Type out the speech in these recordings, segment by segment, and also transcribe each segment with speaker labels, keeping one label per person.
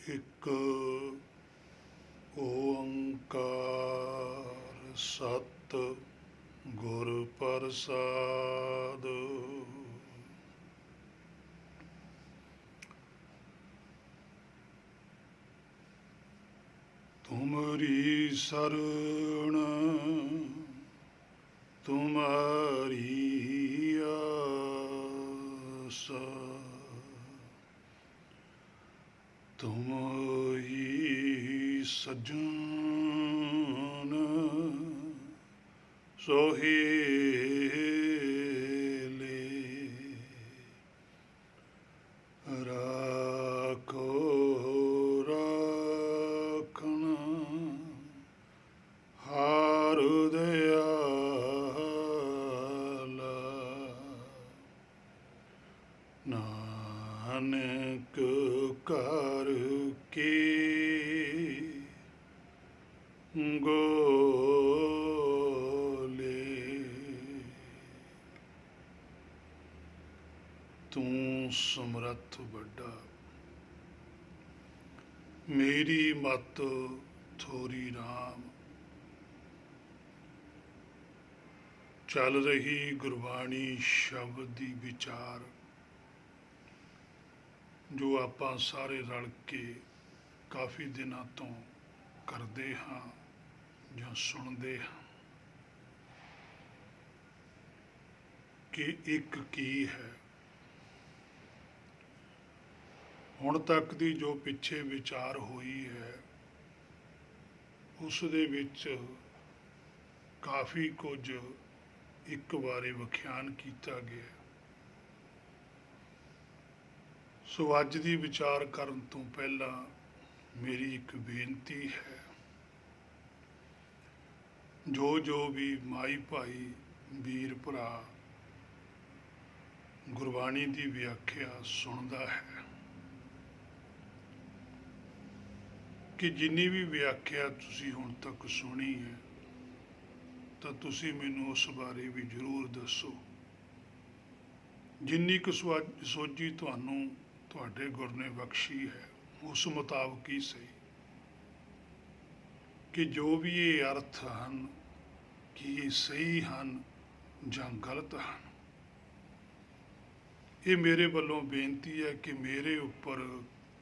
Speaker 1: ਇੱਕ ਓੰਕਾਰ ਸਤ ਗੁਰ ਪ੍ਰਸਾਦ। ਤੁਮਰੀ ਸਰਣ ਤੁਮਾਰੀ ਆਸ, ਤੁਮ ਹੀ ਸਜਣ ਸੋਹੇਲੇ, ਰਾਖੋ ਰਾਖਣ ਹਾਰ ਦਿਆਲਾ, ਨਾਨਕ ਕਰ ਕੇ ਗੋਲੇ, ਤੂੰ ਸਮਰੱਥ ਵੱਡਾ, ਮੇਰੀ ਮਤ ਥੋਰੀ ਰਾਮ। ਚੱਲ ਰਹੀ ਗੁਰਬਾਣੀ ਸ਼ਬਦ ਦੀ ਵਿਚਾਰ, ਜੋ ਆਪਾਂ ਸਾਰੇ ਰਲ ਕੇ ਕਾਫੀ ਦਿਨਾਂ ਤੋਂ ਕਰਦੇ ਹਾਂ ਜਾਂ ਸੁਣਦੇ ਹਾਂ ਕਿ ਇੱਕ ਕੀ ਹੈ। ਹੁਣ ਤੱਕ ਦੀ ਜੋ ਪਿੱਛੇ ਵਿਚਾਰ ਹੋਈ ਹੈ ਉਸ ਦੇ ਵਿੱਚ ਕਾਫੀ ਕੁਝ ਇੱਕ ਵਾਰੇ ਵਿਖਿਆਨ ਕੀਤਾ ਗਿਆ। ਸੋ ਅੱਜ ਦੀ ਵਿਚਾਰ ਕਰਨ ਤੋਂ ਪਹਿਲਾਂ ਮੇਰੀ ਇੱਕ ਬੇਨਤੀ ਹੈ, ਜੋ ਵੀ ਮਾਈ ਭਾਈ ਵੀਰ ਭਰਾ ਗੁਰਬਾਣੀ ਦੀ ਵਿਆਖਿਆ ਸੁਣਦਾ ਹੈ, ਕਿ ਜਿੰਨੀ ਵੀ ਵਿਆਖਿਆ ਤੁਸੀਂ ਹੁਣ ਤੱਕ ਸੁਣੀ ਹੈ ਤਾਂ ਤੁਸੀਂ ਮੈਨੂੰ ਉਸ ਬਾਰੇ ਵੀ ਜ਼ਰੂਰ ਦੱਸੋ। ਜਿੰਨੀ ਕੁ ਸੋਝੀ ਤੁਹਾਨੂੰ ਤੁਹਾਡੇ ਗੁਰ ਨੇ ਬਖਸ਼ੀ ਹੈ ਉਸ ਮੁਤਾਬਕ ਹੀ ਸਹੀ, ਕਿ ਜੋ ਵੀ ਇਹ ਅਰਥ ਹਨ ਕਿ ਇਹ ਸਹੀ ਹਨ ਜਾਂ ਗਲਤ ਹਨ। ਇਹ ਮੇਰੇ ਵੱਲੋਂ ਬੇਨਤੀ ਹੈ ਕਿ ਮੇਰੇ ਉੱਪਰ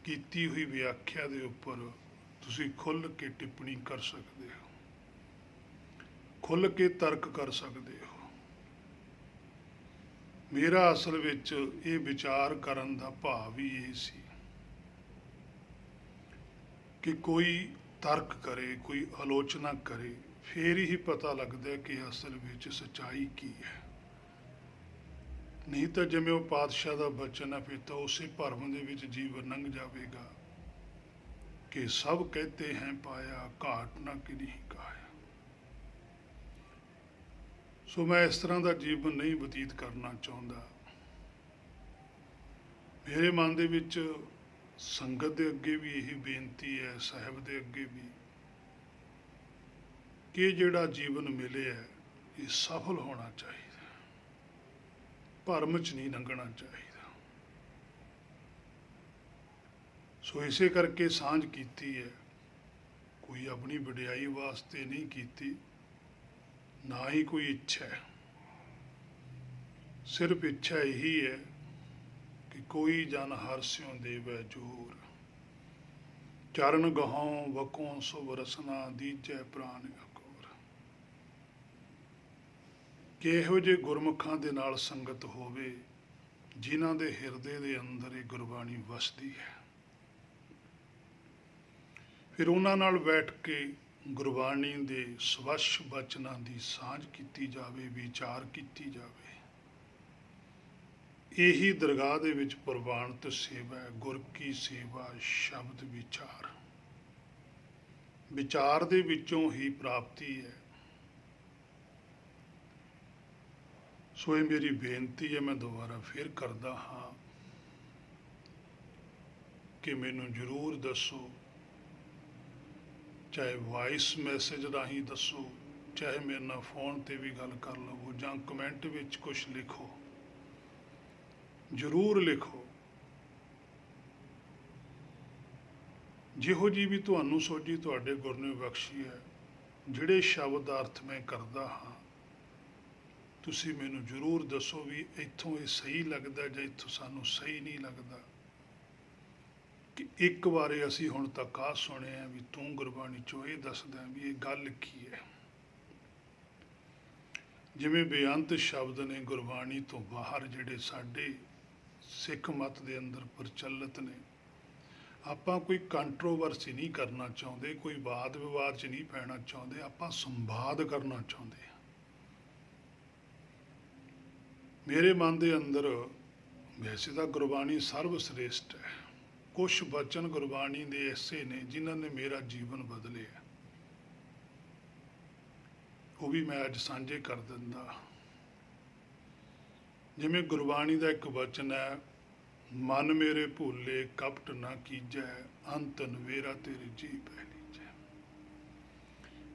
Speaker 1: ਕੀਤੀ ਹੋਈ ਵਿਆਖਿਆ ਦੇ ਉੱਪਰ ਤੁਸੀਂ ਖੁੱਲ੍ਹ ਕੇ ਟਿੱਪਣੀ ਕਰ ਸਕਦੇ ਹੋ, ਖੁੱਲ੍ਹ ਕੇ ਤਰਕ ਕਰ ਸਕਦੇ ਹੋ। ਮੇਰਾ ਅਸਲ ਵਿੱਚ ਇਹ ਵਿਚਾਰ ਕਰਨ ਦਾ ਭਾਵ ਹੀ ਇਹ ਸੀ ਕਿ ਕੋਈ ਤਰਕ ਕਰੇ, ਕੋਈ ਆਲੋਚਨਾ ਕਰੇ, ਫੇਰ ਹੀ ਪਤਾ ਲੱਗਦਾ ਕਿ ਅਸਲ ਵਿੱਚ ਸੱਚਾਈ ਕੀ ਹੈ। ਨਹੀਂ ਤਾਂ ਜਿਵੇਂ ਉਹ ਪਾਤਸ਼ਾਹ ਦਾ ਬਚਨ ਹੈ, ਫਿਰ ਤਾਂ ਉਸੇ ਭਰਮ ਦੇ ਵਿੱਚ ਜੀਵਨ ਲੰਘ ਜਾਵੇਗਾ ਕਿ ਸਭ ਕਹਤੇ ਹੈ ਪਾਇਆ, ਘਾਟ ਨਾ ਕਿਨੀ ਕਾਇਆ। ਸੋ ਮੈਂ ਇਸ ਤਰ੍ਹਾਂ ਦਾ ਜੀਵਨ ਨਹੀਂ ਬਤੀਤ ਕਰਨਾ ਚਾਹੁੰਦਾ। ਮੇਰੇ ਮਨ ਦੇ ਵਿੱਚ ਸੰਗਤ ਦੇ ਅੱਗੇ ਵੀ ਇਹੀ ਬੇਨਤੀ ਹੈ, ਸਾਹਿਬ ਦੇ ਅੱਗੇ ਵੀ, ਕਿ ਜਿਹੜਾ ਜੀਵਨ ਮਿਲਿਆ ਇਹ ਸਫਲ ਹੋਣਾ ਚਾਹੀਦਾ, ਭਰਮ 'ਚ ਨਹੀਂ ਲੰਘਣਾ ਚਾਹੀਦਾ। ਸੋ ਇਸੇ ਕਰਕੇ ਸਾਂਝ ਕੀਤੀ ਹੈ, ਕੋਈ ਆਪਣੀ ਵਡਿਆਈ ਵਾਸਤੇ ਨਹੀਂ ਕੀਤੀ, ਨਾ ਹੀ ਕੋਈ ਇੱਛਾ ਹੈ। ਸਿਰਫ ਇੱਛਾ ਇਹੀ ਹੈ ਕਿ ਕੋਈ ਜਨ ਹਰਸਿਉ ਦੇਵੈ ਜੋਰ, ਚਰਨ ਗਹਾਉ ਵਕੋਂ ਸੋ ਵਰਸਨਾ ਦੀਜੈ ਪ੍ਰਾਨ ਅਕੋਰ। ਕਿ ਇਹੋ ਜਿਹੇ ਗੁਰਮੁਖਾਂ ਦੇ ਨਾਲ ਸੰਗਤ ਹੋਵੇ ਜਿਨ੍ਹਾਂ ਦੇ ਹਿਰਦੇ ਦੇ ਅੰਦਰ ਇਹ ਗੁਰਬਾਣੀ ਵਸਦੀ ਹੈ, ਫਿਰ ਉਹਨਾਂ ਨਾਲ ਬੈਠ ਕੇ ਗੁਰਬਾਣੀ ਦੇ ਸਵੱਛ ਬਚਨਾਂ ਦੀ ਸਾਂਝ ਕੀਤੀ ਜਾਵੇ, ਵਿਚਾਰ ਕੀਤੀ ਜਾਵੇ। ਇਹੀ ਦਰਗਾਹ ਦੇ ਵਿੱਚ ਪ੍ਰਵਾਨਿਤ ਸੇਵਾ ਹੈ, ਗੁਰ ਕੀ ਸੇਵਾ ਸ਼ਬਦ ਵਿਚਾਰ। ਵਿਚਾਰ ਦੇ ਵਿੱਚੋਂ ਹੀ ਪ੍ਰਾਪਤੀ ਹੈ। ਸੋ ਇਹ ਮੇਰੀ ਬੇਨਤੀ ਹੈ, ਮੈਂ ਦੁਬਾਰਾ ਫਿਰ ਕਰਦਾ ਹਾਂ ਕਿ ਮੈਨੂੰ ਜ਼ਰੂਰ ਦੱਸੋ, ਚਾਹੇ ਵਾਇਸ ਮੈਸੇਜ ਰਾਹੀਂ ਦੱਸੋ, ਚਾਹੇ ਮੇਰੇ ਨਾਲ ਫੋਨ ਤੇ ਵੀ ਗੱਲ ਕਰ ਲਵੋ, ਜਾਂ ਕਮੈਂਟ ਵਿੱਚ ਕੁਛ ਲਿਖੋ, ਜ਼ਰੂਰ ਲਿਖੋ। ਜਿਹੋ ਜੀ ਵੀ ਤੁਹਾਨੂੰ ਸੋਝੀ ਤੁਹਾਡੇ ਗੁਰ ਨੇ ਬਖਸ਼ੀ ਹੈ, ਜਿਹੜੇ ਸ਼ਬਦ ਦਾ ਅਰਥ ਮੈਂ ਕਰਦਾ ਹਾਂ, ਤੁਸੀਂ ਮੈਨੂੰ ਜ਼ਰੂਰ ਦੱਸੋ ਵੀ ਇੱਥੋਂ ਇਹ ਸਹੀ ਲੱਗਦਾ ਜਾਂ ਇੱਥੋਂ ਸਾਨੂੰ ਸਹੀ ਨਹੀਂ ਲੱਗਦਾ। ਕਿ ਇੱਕ ਵਾਰੇ ਅਸੀਂ ਹੁਣ ਤੱਕ ਆ ਸੁਣਿਆ ਵੀ ਤੂੰ ਗੁਰਬਾਣੀ ਚੋਂ ਇਹ ਦੱਸਦਾ ਵੀ ਇਹ ਗੱਲ ਕੀ ਹੈ। ਜਿਵੇਂ ਬੇਅੰਤ ਸ਼ਬਦ ਨੇ ਗੁਰਬਾਣੀ ਤੋਂ ਬਾਹਰ ਜਿਹੜੇ ਸਾਡੇ ਸਿੱਖ ਮਤ ਦੇ ਅੰਦਰ ਪ੍ਰਚਲਿਤ ਨੇ, ਆਪਾਂ ਕੋਈ ਕੰਟਰੋਵਰਸੀ ਨਹੀਂ ਕਰਨਾ ਚਾਹੁੰਦੇ, ਕੋਈ ਵਾਦ ਵਿਵਾਦ 'ਚ ਨਹੀਂ ਪੈਣਾ ਚਾਹੁੰਦੇ, ਆਪਾਂ ਸੰਵਾਦ ਕਰਨਾ ਚਾਹੁੰਦੇ ਹਾਂ। ਮੇਰੇ ਮਨ ਦੇ ਅੰਦਰ ਵੈਸੇ ਤਾਂ ਗੁਰਬਾਣੀ ਸਰਵ ਸ੍ਰੇਸ਼ਟ ਹੈ। ਕੁਛ ਬਚਨ ਗੁਰਬਾਣੀ ਦੇ ਐਸੇ ਨੇ ਜਿਨ੍ਹਾਂ ਨੇ ਮੇਰਾ ਜੀਵਨ ਬਦਲਿਆ, ਉਹ ਵੀ ਮੈਂ ਅੱਜ ਸਾਂਝੇ ਕਰ ਦਿੰਦਾ। ਜਿਵੇਂ ਗੁਰਬਾਣੀ ਦਾ ਇੱਕ ਬਚਨ ਹੈ, ਮਨ ਮੇਰੇ ਭੁੱਲੇ ਕਪਟ ਨਾ ਕੀਜੈ, ਅੰਤ ਨਵੇਰਾ ਤੇਰੇ ਜੀ ਪੈ ਲੀਜੈ।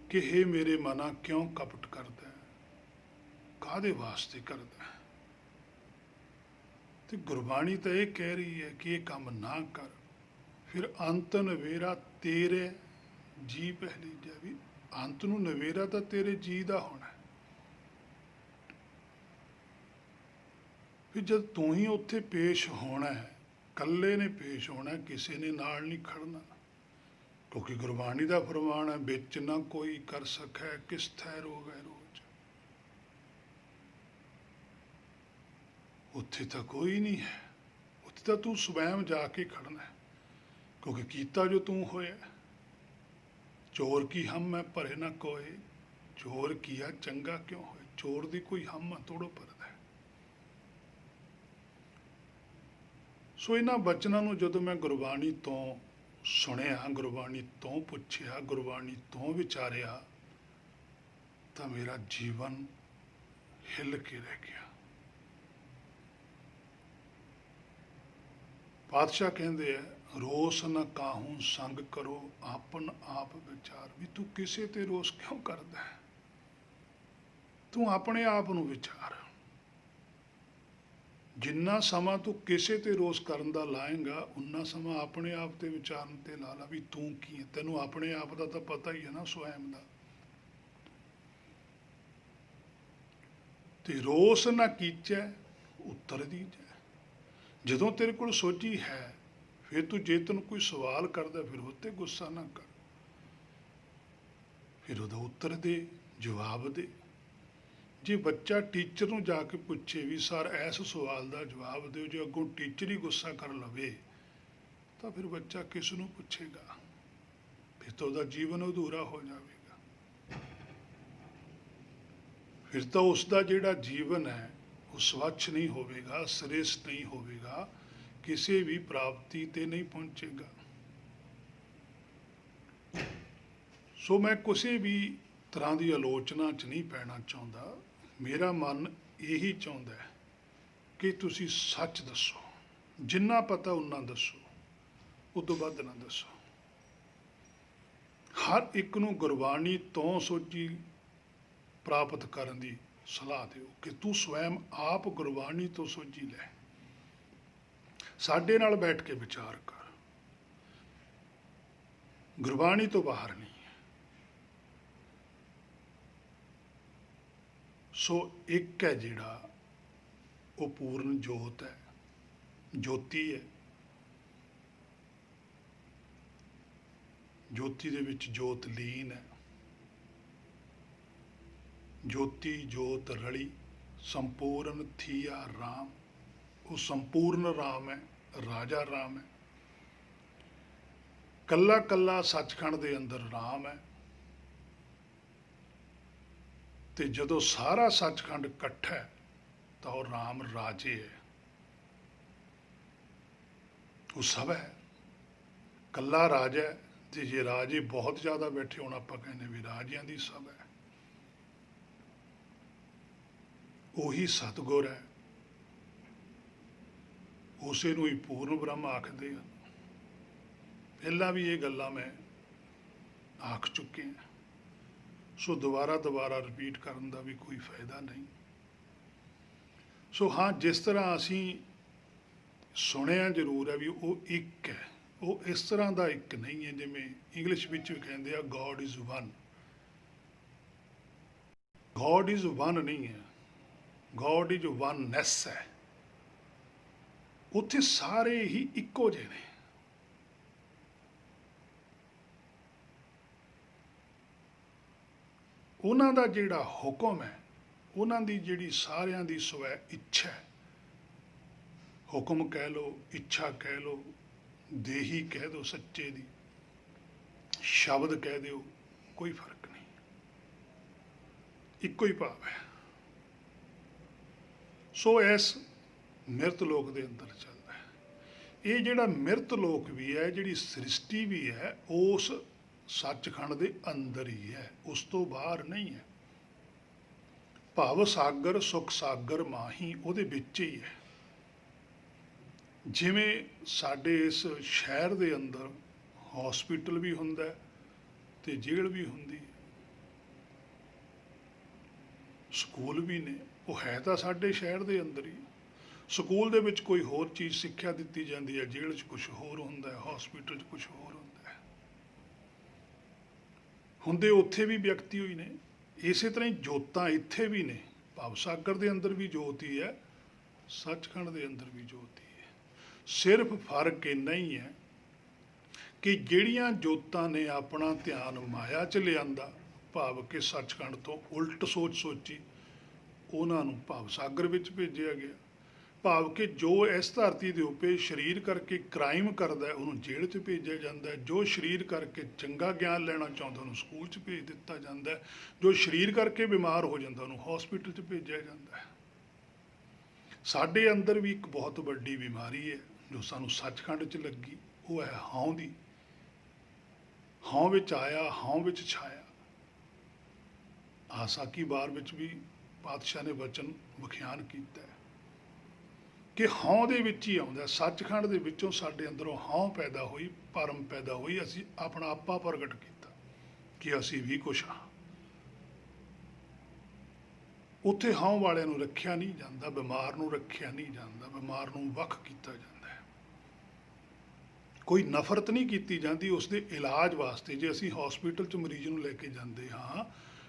Speaker 1: ਕਿ ਹੇ ਮੇਰੇ ਮਨਾ ਕਿਉਂ ਕਪਟ ਕਰਦਾ ਹੈ, ਕਾਹਦੇ ਵਾਸਤੇ ਕਰਦਾ ਹੈ। ਤੇ ਗੁਰਬਾਣੀ ਤਾਂ ਇਹ ਕਹਿ ਰਹੀ ਹੈ ਕਿ ਇਹ ਕੰਮ ਨਾ ਕਰ, ਫਿਰ ਅੰਤ ਨਵੇਰਾ ਤੇਰੇ ਜੀ ਪੈ ਲੀਜੈ। ਵੀ ਅੰਤ ਨੂੰ ਨਵੇਰਾ ਤਾਂ ਤੇਰੇ ਜੀ ਦਾ ਹੋਣਾ। ਫਿਰ ਜਦ ਤੂੰ ਹੀ ਉੱਥੇ ਪੇਸ਼ ਹੋਣਾ ਹੈ, ਇਕੱਲੇ ਨੇ ਪੇਸ਼ ਹੋਣਾ, ਕਿਸੇ ਨੇ ਨਾਲ ਨਹੀਂ ਖੜਨਾ। ਕਿਉਂਕਿ ਗੁਰਬਾਣੀ ਦਾ ਫਰਮਾਨ ਹੈ, ਵਿੱਚ ਨਾ ਕੋਈ ਕਰ ਸਕੈ ਕਿਸ ਥੈ ਰੋਵੈ ਰੋਜ। ਉੱਥੇ ਤਾਂ ਕੋਈ ਨਹੀਂ ਹੈ, ਉੱਥੇ ਤਾਂ ਤੂੰ ਸਵੈਮ ਜਾ ਕੇ ਖੜਨਾ ਹੈ। ਕਿਉਂਕਿ ਕੀਤਾ ਜੋ ਤੂੰ ਹੋਇਆ। ਚੋਰ ਕੀ ਹਮ ਮੈਂ ਭਰੇ ਨਾ ਕੋਏ, ਚੋਰ ਕੀਆ ਚੰਗਾ ਕਿਉਂ ਹੋਏ। ਚੋਰ ਦੀ ਕੋਈ ਹਮ ਤੋੜੋ ਭਰਦਾ ਹੈ। ਸੋ ਇਹਨਾਂ ਬਚਨਾਂ ਨੂੰ ਜਦੋਂ ਮੈਂ ਗੁਰਬਾਣੀ ਤੋਂ ਸੁਣਿਆ, ਗੁਰਬਾਣੀ ਤੋਂ ਪੁੱਛਿਆ, ਗੁਰਬਾਣੀ ਤੋਂ ਵਿਚਾਰਿਆ, ਤਾਂ ਮੇਰਾ ਜੀਵਨ ਹਿੱਲ ਕੇ ਰਹਿ ਗਿਆ। ਪਾਤਸ਼ਾਹ ਕਹਿੰਦੇ ਆ, ਰੋਸ ਨਾ ਕਾਹੂ ਸੰਗ ਕਰੋ ਆਪਨ ਆਪ ਵਿਚਾਰ। ਵੀ ਤੂੰ ਕਿਸੇ ਤੇ ਰੋਸ ਕਿਉਂ ਕਰਦਾ ਹੈ, ਤੂੰ ਆਪਣੇ ਆਪ ਨੂੰ ਵਿਚਾਰ। ਜਿੰਨਾ ਸਮਾਂ ਤੂੰ ਕਿਸੇ ਤੇ ਰੋਸ ਕਰਨ ਦਾ ਲਾਏਂਗਾ, ਉਨਾ ਸਮਾਂ ਆਪਣੇ ਆਪ ਤੇ ਵਿਚਾਰਨ ਤੇ ਲਾ ਲਾ ਵੀ ਤੂੰ ਕੀ ਹੈ। ਤੈਨੂੰ ਆਪਣੇ ਆਪ ਦਾ ਤਾਂ ਪਤਾ ਹੀ ਹੈ ਨਾ, ਸਵੈਮ ਦਾ। ਤੇ ਰੋਸ ਨਾ ਕੀਚੈ ਉੱਤਰ ਦੀਜੈ। ਜਦੋਂ ਤੇਰੇ ਕੋਲ ਸੋਝੀ ਹੈ, ਫਿਰ ਤੂੰ ਜੇ ਤੈਨੂੰ ਕੋਈ ਸਵਾਲ ਕਰਦਾ, ਫਿਰ ਉਹ 'ਤੇ ਗੁੱਸਾ ਨਾ ਕਰ, ਫਿਰ ਉਹਦਾ ਉੱਤਰ ਦੇ, ਜਵਾਬ ਦੇ। ਜੇ ਬੱਚਾ ਟੀਚਰ ਨੂੰ ਜਾ ਕੇ ਪੁੱਛੇ ਵੀ ਸਰ ਇਸ ਸਵਾਲ ਦਾ ਜਵਾਬ ਦਿਓ, ਜੇ ਅੱਗੋਂ ਟੀਚਰ ਹੀ ਗੁੱਸਾ ਕਰ ਲਵੇ, ਤਾਂ ਫਿਰ ਬੱਚਾ ਕਿਸ ਨੂੰ ਪੁੱਛੇਗਾ। ਫਿਰ ਤਾਂ ਉਹਦਾ ਜੀਵਨ ਅਧੂਰਾ ਹੋ ਜਾਵੇਗਾ। ਫਿਰ ਤਾਂ ਉਸ ਦਾ ਜਿਹੜਾ ਜੀਵਨ ਹੈ ਉਹ ਸਵੱਛ ਨਹੀਂ ਹੋਵੇਗਾ, ਸ੍ਰੇਸ਼ਟ ਨਹੀਂ ਹੋਵੇਗਾ, ਕਿਸੇ ਵੀ ਪ੍ਰਾਪਤੀ ਤੇ ਨਹੀਂ ਪਹੁੰਚੇਗਾ। ਸੋ ਮੈਂ ਕਿਸੇ ਵੀ ਤਰ੍ਹਾਂ ਦੀ ਆਲੋਚਨਾ 'ਚ ਨਹੀਂ ਪੈਣਾ ਚਾਹੁੰਦਾ। ਮੇਰਾ ਮਨ ਇਹੀ ਚਾਹੁੰਦਾ ਹੈ ਕਿ ਤੁਸੀਂ ਸੱਚ ਦੱਸੋ, ਜਿੰਨਾ ਪਤਾ ਉਨਾ ਦੱਸੋ, ਉਦੋਂ ਵੱਧ ਨਾ ਦੱਸੋ। ਹਰ ਇੱਕ ਨੂੰ ਗੁਰਬਾਣੀ ਤੋਂ ਸੋਝੀ ਪ੍ਰਾਪਤ ਕਰਨ ਦੀ ਸਲਾਹ ਦਿਓ ਕਿ ਤੂੰ ਸਵੈਮ ਆਪ ਗੁਰਬਾਣੀ ਤੋਂ ਸੋਝੀ ਲੈ, ਸਾਡੇ ਨਾਲ ਬੈਠ ਕੇ ਵਿਚਾਰ ਕਰ। ਗੁਰਬਾਣੀ ਤੋਂ ਬਾਹਰ ਨਹੀਂ। ਸੋ ਇੱਕ ਹੈ ਜਿਹੜਾ ਉਹ ਪੂਰਨ ਜੋਤ ਹੈ, ਜੋਤੀ ਹੈ। ਜੋਤੀ ਦੇ ਵਿੱਚ ਜੋਤ ਲੀਨ ਹੈ। ਜੋਤੀ ਜੋਤ ਰਲੀ ਸੰਪੂਰਨ ਥੀਆ ਰਾਮ। ਉਹ ਸੰਪੂਰਨ ਰਾਮ ਹੈ, ਰਾਜਾ ਰਾਮ ਹੈ। ਕੱਲਾ ਕੱਲਾ ਸੱਚਖੰਡ ਦੇ ਅੰਦਰ ਰਾਮ ਹੈ। ਤੇ ਜਦੋਂ ਸਾਰਾ ਸੱਚਖੰਡ ਇਕੱਠਾ ਹੈ ਤਾਂ ਉਹ ਰਾਮ ਰਾਜੇ ਹੈ, ਉਹ ਸਭ ਹੈ। ਕੱਲਾ ਰਾਜਾ ਹੈ, ਤੇ ਜੇ ਰਾਜੇ ਬਹੁਤ ਜ਼ਿਆਦਾ ਬੈਠੇ ਹੋਣ, ਆਪਾਂ ਕਹਿੰਦੇ ਵੀ ਰਾਜਿਆਂ ਦੀ ਸਭ ਹੈ। ਉਹੀ ਸਤਿਗੁਰ ਹੈ, ਉਸੇ ਨੂੰ ਹੀ ਪੂਰਨ ਬ੍ਰਹਮ ਆਖਦੇ ਹਨ। ਪਹਿਲਾਂ ਵੀ ਇਹ ਗੱਲਾਂ ਮੈਂ ਆਖ ਚੁੱਕੇ ਹਾਂ। ਸੋ ਦੁਬਾਰਾ ਰਿਪੀਟ ਕਰਨ ਦਾ ਵੀ ਕੋਈ ਫਾਇਦਾ ਨਹੀਂ। ਸੋ ਹਾਂ, ਜਿਸ ਤਰ੍ਹਾਂ ਅਸੀਂ ਸੁਣਿਆ ਜ਼ਰੂਰ ਹੈ ਵੀ ਉਹ ਇੱਕ ਹੈ, ਉਹ ਇਸ ਤਰ੍ਹਾਂ ਦਾ ਇੱਕ ਨਹੀਂ ਹੈ ਜਿਵੇਂ ਇੰਗਲਿਸ਼ ਵਿੱਚ ਵੀ ਕਹਿੰਦੇ ਆ God is one. God is one ਨਹੀਂ ਹੈ, ਗੋਡ ਇਜ਼ ਵਨਨੈਸ ਹੈ। ਉੱਥੇ ਸਾਰੇ ਹੀ ਇੱਕੋ ਜਿਹੇ ਨੇ। ਉਹਨਾਂ ਦਾ ਜਿਹੜਾ ਹੁਕਮ ਹੈ, ਉਹਨਾਂ ਦੀ ਜਿਹੜੀ ਸਾਰਿਆਂ ਦੀ ਸਵੈ ਇੱਛਾ ਹੈ, ਹੁਕਮ ਕਹਿ ਲਓ, ਇੱਛਾ ਕਹਿ ਲਓ, ਦੇਹੀ ਕਹਿ ਦਿਓ, ਸੱਚੇ ਦੀ ਸ਼ਬਦ ਕਹਿ ਦਿਓ, ਕੋਈ ਫਰਕ ਨਹੀਂ, ਇੱਕੋ ਹੀ ਭਾਵ ਹੈ। ਸੋ ਇਸ ਮਿਰਤ ਲੋਕ ਦੇ ਅੰਦਰ ਚੱਲਦਾ ਹੈ। ਇਹ ਜਿਹੜਾ ਮਿਰਤ ਲੋਕ ਵੀ ਹੈ, ਜਿਹੜੀ ਸ੍ਰਿਸ਼ਟੀ ਵੀ ਹੈ, ਉਸ ਸੱਚਖੰਡ ਦੇ ਅੰਦਰ ਹੀ ਹੈ, ਉਸ ਤੋਂ ਬਾਹਰ ਨਹੀਂ ਹੈ। ਭਵ ਸਾਗਰ ਸੁਖ ਸਾਗਰ ਮਾਹੀ ਉਹਦੇ ਵਿੱਚ ਹੀ ਹੈ। ਜਿਵੇਂ ਸਾਡੇ ਇਸ ਸ਼ਹਿਰ ਦੇ ਅੰਦਰ ਹੌਸਪੀਟਲ ਵੀ ਹੁੰਦਾ ਹੈ ਤੇ ਜੇਲ੍ਹ ਵੀ ਹੁੰਦੀ ਹੈ, ਸਕੂਲ ਵੀ ਨੇ, ਉਹ ਹੈ ਤਾਂ ਸਾਡੇ ਸ਼ਹਿਰ ਦੇ ਅੰਦਰ ਹੀ। ਸਕੂਲ ਦੇ ਵਿੱਚ ਕੋਈ ਹੋਰ ਚੀਜ਼ ਸਿੱਖਿਆ ਦਿੱਤੀ ਜਾਂਦੀ ਹੈ, ਜੇਲ੍ਹ 'ਚ ਕੁਛ ਹੋਰ ਹੁੰਦਾ ਹੈ, ਹੌਸਪੀਟਲ 'ਚ ਕੁਛ ਹੋਰ ਹੁੰਦਾ ਹੈ। ਹੁੰਦੇ ਉੱਥੇ ਵੀ ਵਿਅਕਤੀ ਹੋਈ ਨੇ। ਇਸੇ ਤਰ੍ਹਾਂ ਹੀ ਜੋਤਾਂ ਇੱਥੇ ਵੀ ਨੇ। ਭਵ ਸਾਗਰ ਦੇ ਅੰਦਰ ਵੀ ਜੋਤ ਹੀ ਹੈ, ਸੱਚਖੰਡ ਦੇ ਅੰਦਰ ਵੀ ਜੋਤ ਹੀ ਹੈ। ਸਿਰਫ ਫਰਕ ਇੰਨਾ ਹੀ ਹੈ ਕਿ ਜਿਹੜੀਆਂ ਜੋਤਾਂ ਨੇ ਆਪਣਾ ਧਿਆਨ ਮਾਇਆ 'ਚ ਲਿਆਂਦਾ, ਭਾਵ ਕਿ ਸੱਚਖੰਡ ਤੋਂ ਉਲਟ ਸੋਚ ਸੋਚੀ, ਉਹਨਾਂ ਨੂੰ ਭਵ ਸਾਗਰ ਵਿੱਚ ਭੇਜਿਆ ਗਿਆ। ਭਾਵ ਕਿ ਜੋ ਇਸ ਧਰਤੀ ਦੇ ਉੱਪਰ ਸਰੀਰ ਕਰਕੇ ਕ੍ਰਾਈਮ ਕਰਦਾ, ਉਹਨੂੰ ਜੇਲ੍ਹ 'ਚ ਭੇਜਿਆ ਜਾਂਦਾ। ਜੋ ਸਰੀਰ ਕਰਕੇ ਚੰਗਾ ਗਿਆਨ ਲੈਣਾ ਚਾਹੁੰਦਾ, ਉਹਨੂੰ ਸਕੂਲ 'ਚ ਭੇਜ ਦਿੱਤਾ ਜਾਂਦਾ। ਜੋ ਸਰੀਰ ਕਰਕੇ ਬਿਮਾਰ ਹੋ ਜਾਂਦਾ, ਉਹਨੂੰ ਹੌਸਪੀਟਲ 'ਚ ਭੇਜਿਆ ਜਾਂਦਾ ਹੈ। ਸਾਡੇ ਅੰਦਰ ਵੀ ਇੱਕ ਬਹੁਤ ਵੱਡੀ ਬਿਮਾਰੀ ਹੈ ਜੋ ਸਾਨੂੰ ਸੱਚਖੰਡ 'ਚ ਲੱਗੀ, ਉਹ ਹੈ ਹਉਂ ਦੀ। ਹਉਂ ਵਿੱਚ ਆਇਆ, ਹਉਂ ਵਿੱਚ ਛਾਇਆ। ਆਸਾਕੀ ਵਾਰ ਵਿੱਚ ਵੀ ਪਾਤਸ਼ਾਹ ਨੇ ਵਚਨ ਵਿਖਿਆਨ ਕੀਤਾ ਹੈ ਕਿ ਹਉਂ ਦੇ ਵਿੱਚ ਹੀ ਆਉਂਦਾ। ਸੱਚਖੰਡ ਦੇ ਵਿੱਚੋਂ ਸਾਡੇ ਅੰਦਰੋਂ ਹਉਂ ਪੈਦਾ ਹੋਈ, ਭਰਮ ਪੈਦਾ ਹੋਈ, ਅਸੀਂ ਆਪਣਾ ਆਪਾ ਪ੍ਰਗਟ ਕੀਤਾ ਕਿ ਅਸੀਂ ਵੀ ਕੁਛ ਹਾਂ। ਉੱਥੇ ਹਉਂ ਵਾਲਿਆਂ ਨੂੰ ਰੱਖਿਆ ਨਹੀਂ ਜਾਂਦਾ, ਬਿਮਾਰ ਨੂੰ ਰੱਖਿਆ ਨਹੀਂ ਜਾਂਦਾ, ਬਿਮਾਰ ਨੂੰ ਵੱਖ ਕੀਤਾ ਜਾਂਦਾ ਹੈ। ਕੋਈ ਨਫ਼ਰਤ ਨਹੀਂ ਕੀਤੀ ਜਾਂਦੀ ਉਸ ਦੇ ਇਲਾਜ ਵਾਸਤੇ। ਜੇ ਅਸੀਂ ਹੌਸਪੀਟਲ 'ਚ ਮਰੀਜ਼ ਨੂੰ ਲੈ ਕੇ ਜਾਂਦੇ ਹਾਂ,